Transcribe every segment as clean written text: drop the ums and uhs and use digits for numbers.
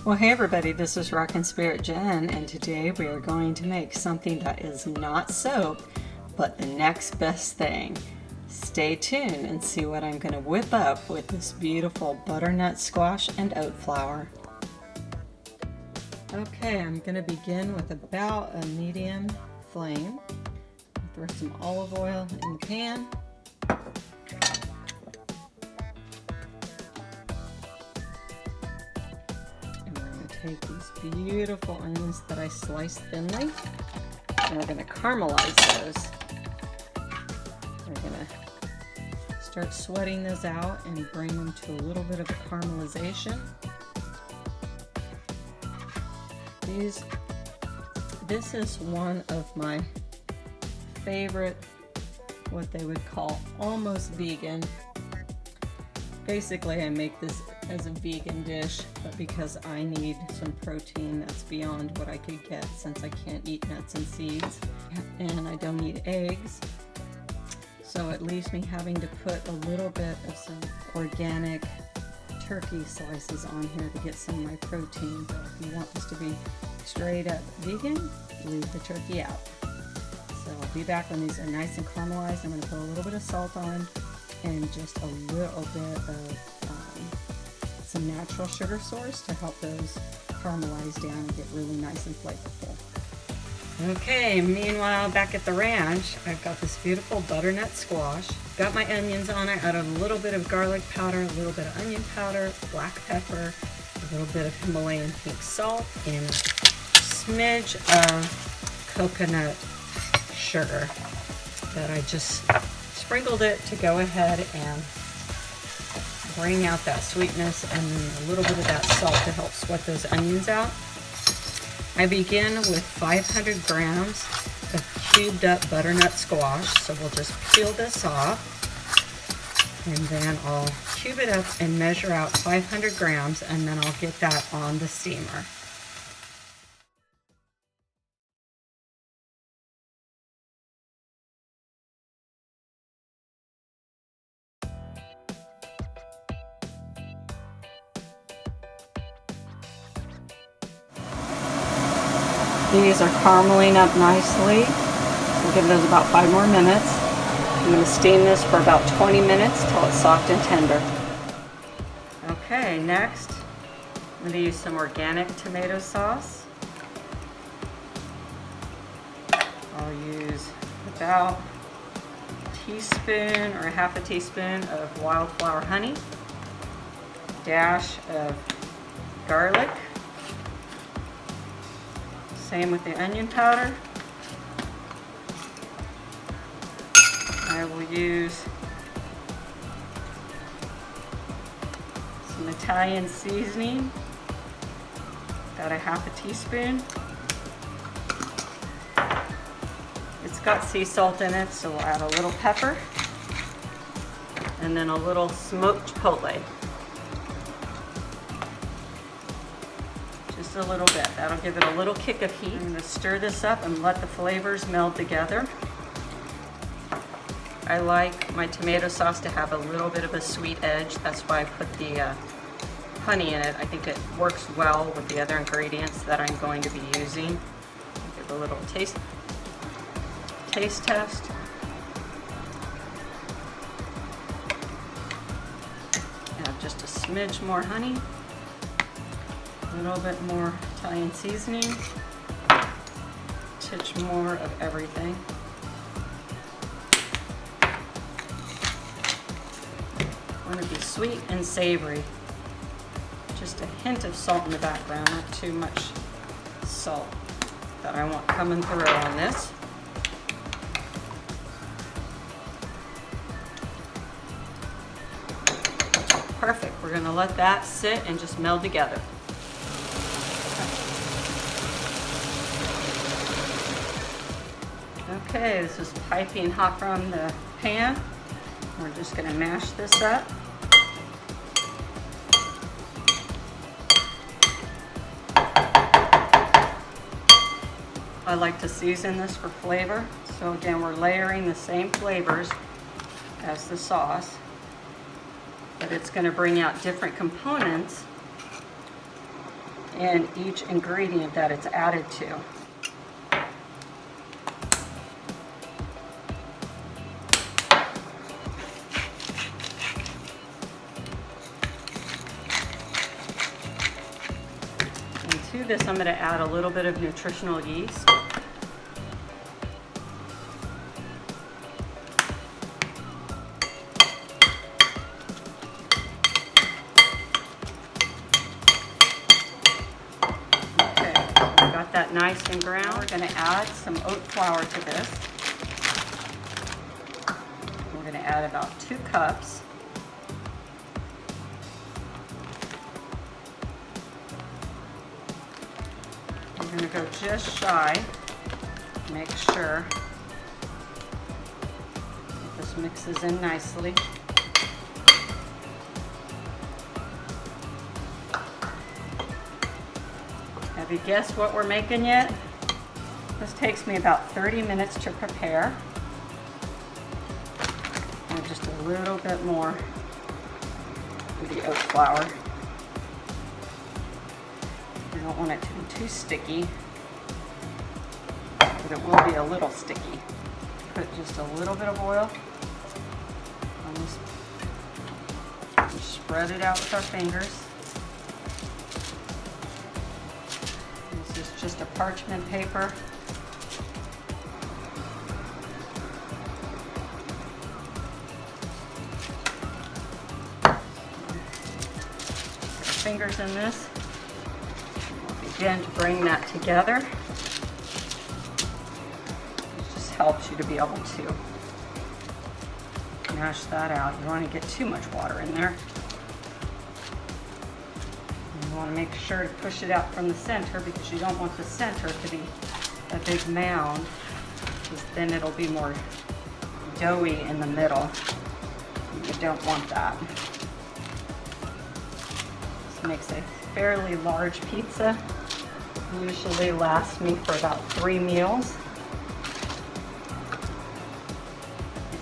Well, hey everybody, this is Rockin' Spirit Jen, and today we are going to make something that is not soap, but the next best thing. Stay tuned and see what I'm going to whip up with this beautiful butternut squash and oat flour. Okay, I'm going to begin with about a medium flame. Throw some olive oil in the pan. Take these beautiful onions that I sliced thinly, and we're going to caramelize those. We're going to start sweating those out and bring them to a little bit of a caramelization. This is one of my favorite, what they would call almost vegan. Basically, I make this as a vegan dish, but because I need some protein that's beyond what I could get since I can't eat nuts and seeds, and I don't eat eggs, so it leaves me having to put a little bit of some organic turkey slices on here to get some of my protein. But if you want this to be straight up vegan, leave the turkey out. So I'll be back when these are nice and caramelized. I'm going to put a little bit of salt on and just a little bit of some natural sugar source to help those caramelize down and get really nice and flavorful. Okay, meanwhile back at the ranch, I've got this beautiful butternut squash. Got my onions on it. I added a little bit of garlic powder, a little bit of onion powder, black pepper, a little bit of Himalayan pink salt, and a smidge of coconut sugar that I just sprinkled it to go ahead and bring out that sweetness, and then a little bit of that salt to help sweat those onions out. I begin with 500 grams of cubed up butternut squash, so we'll just peel this off, and then I'll cube it up and measure out 500 grams, and then I'll get that on the steamer. These are carameling up nicely. We'll give those about 5 more minutes. I'm going to steam this for about 20 minutes till it's soft and tender. Okay, next I'm going to use some organic tomato sauce. I'll use about a teaspoon or a half a teaspoon of wildflower honey, a dash of garlic. Same with the onion powder. I will use some Italian seasoning, about a half a teaspoon. It's got sea salt in it, so we'll add a little pepper, and then a little smoked chipotle. Just a little bit. That'll give it a little kick of heat. I'm going to stir this up and let the flavors meld together. I like my tomato sauce to have a little bit of a sweet edge. That's why I put the honey in it. I think it works well with the other ingredients that I'm going to be using. Give a little taste test. Add just a smidge more honey. A little bit more Italian seasoning, a touch more of everything. I want to be sweet and savory. Just a hint of salt in the background, not too much salt that I want coming through on this. Perfect. We're going to let that sit and just meld together. Okay, this is piping hot from the pan. We're just going to mash this up. I like to season this for flavor. So again, we're layering the same flavors as the sauce, but it's going to bring out different components in each ingredient that it's added to. And to this, I'm going to add a little bit of nutritional yeast. That nice and ground. We're going to add some oat flour to this. We're going to add about 2 cups. We're going to go just shy. Make sure that this mixes in nicely. Have you guessed what we're making yet? This takes me about 30 minutes to prepare. And just a little bit more of the oat flour. You don't want it to be too sticky, but it will be a little sticky. Put just a little bit of oil on this. Just spread it out with our fingers. Just a parchment paper. Put your fingers in this. Begin to bring that together. It just helps you to be able to mash that out. You don't want to get too much water in there. You want to make sure to push it out from the center because you don't want the center to be a big mound, because then it'll be more doughy in the middle. You don't want that. This makes a fairly large pizza. Usually lasts me for about 3 meals.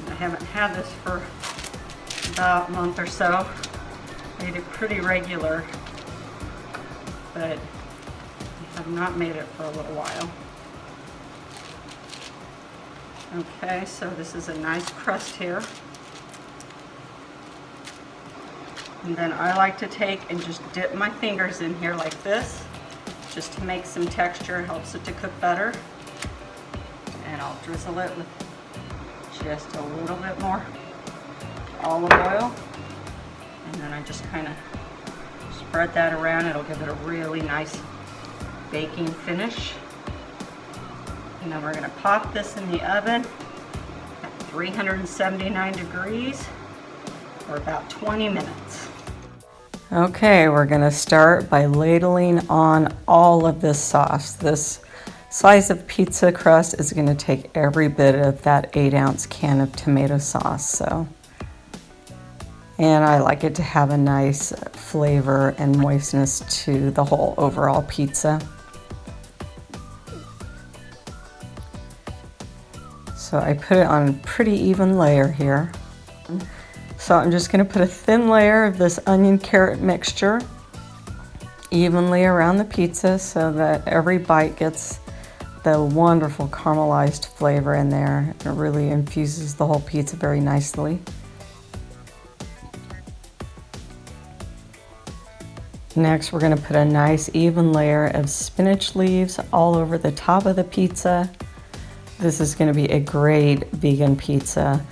And I haven't had this for about a month or so. Made it pretty regular, but I have not made it for a little while. Okay, so this is a nice crust here. And then I like to take and just dip my fingers in here like this, just to make some texture. It helps it to cook better. And I'll drizzle it with just a little bit more olive oil. And then I just kind of spread that around. It'll give it a really nice baking finish. And then we're going to pop this in the oven at 379 degrees for about 20 minutes. Okay, we're going to start by ladling on all of this sauce. This slice of pizza crust is going to take every bit of that 8-ounce can of tomato sauce. And I like it to have a nice flavor and moistness to the whole overall pizza. So I put it on a pretty even layer here. So I'm just going to put a thin layer of this onion carrot mixture evenly around the pizza so that every bite gets the wonderful caramelized flavor in there. It really infuses the whole pizza very nicely. Next, we're going to put a nice even layer of spinach leaves all over the top of the pizza. This is going to be a great vegan pizza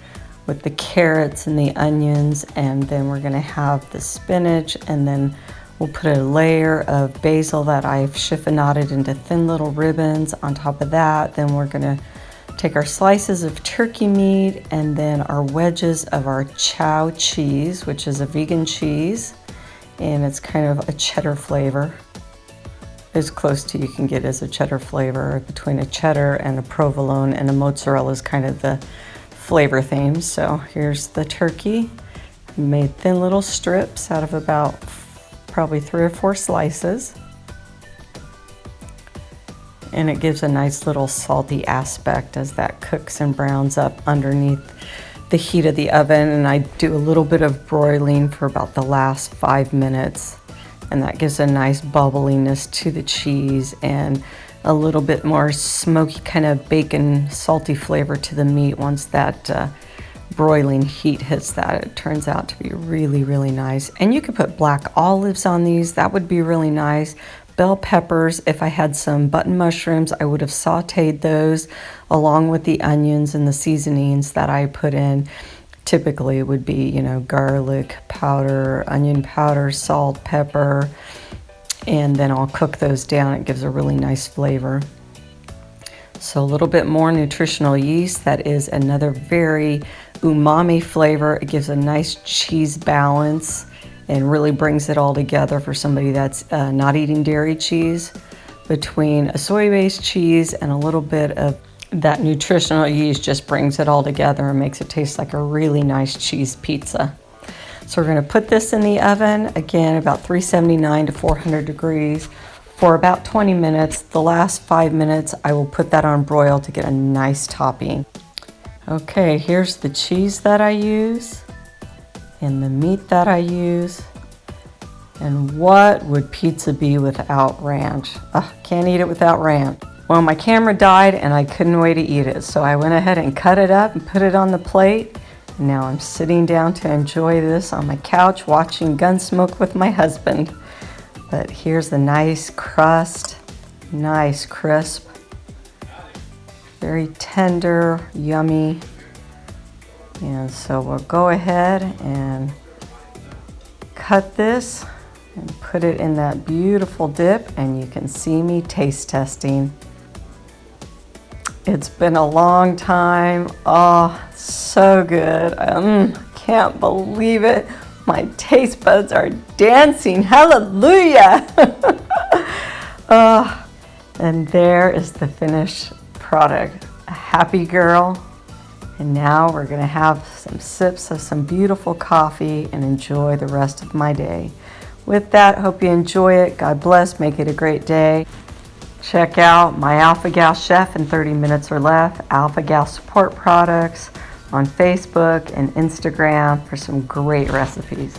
with the carrots and the onions, and then we're going to have the spinach, and then we'll put a layer of basil that I've chiffonaded into thin little ribbons on top of that. Then we're going to take our slices of turkey meat and then our wedges of our chow cheese, which is a vegan cheese, and it's kind of a cheddar flavor. As close to you can get as a cheddar flavor. Between a cheddar and a provolone and a mozzarella is kind of the flavor theme. So here's the turkey. Made thin little strips out of about probably 3 or 4 slices. And it gives a nice little salty aspect as that cooks and browns up underneath the heat of the oven. And I do a little bit of broiling for about the last 5 minutes and that gives a nice bubbliness to the cheese and a little bit more smoky kind of bacon salty flavor to the meat. Once that broiling heat hits that, it turns out to be really, really nice. And you could put black olives on these, that would be really nice. Bell peppers. If I had some button mushrooms, I would have sauteed those along with the onions and the seasonings that I put in. Typically it would be, garlic powder, onion powder, salt, pepper, and then I'll cook those down. It gives a really nice flavor. So a little bit more nutritional yeast. That is another very umami flavor. It gives a nice cheese balance and really brings it all together for somebody that's not eating dairy cheese. Between a soy-based cheese and a little bit of that nutritional yeast just brings it all together and makes it taste like a really nice cheese pizza. So we're going to put this in the oven, again about 379 to 400 degrees for about 20 minutes. The last 5 minutes I will put that on broil to get a nice topping. Okay, here's the cheese that I use and the meat that I use. And what would pizza be without ranch? Can't eat it without ranch. Well, my camera died and I couldn't wait to eat it, so I went ahead and cut it up and put it on the plate. And now I'm sitting down to enjoy this on my couch watching Gunsmoke with my husband. But here's the nice crust, nice crisp, very tender, yummy. And so we'll go ahead and cut this and put it in that beautiful dip, and you can see me taste testing. It's been a long time. Oh, so good. Can't believe it. My taste buds are dancing. Hallelujah. And there is the finished product. A happy girl. And now we're going to have some sips of some beautiful coffee and enjoy the rest of my day. With that, hope you enjoy it. God bless. Make it a great day. Check out my Alpha Gal Chef in 30 Minutes or Less, Alpha Gal Support Products on Facebook and Instagram for some great recipes.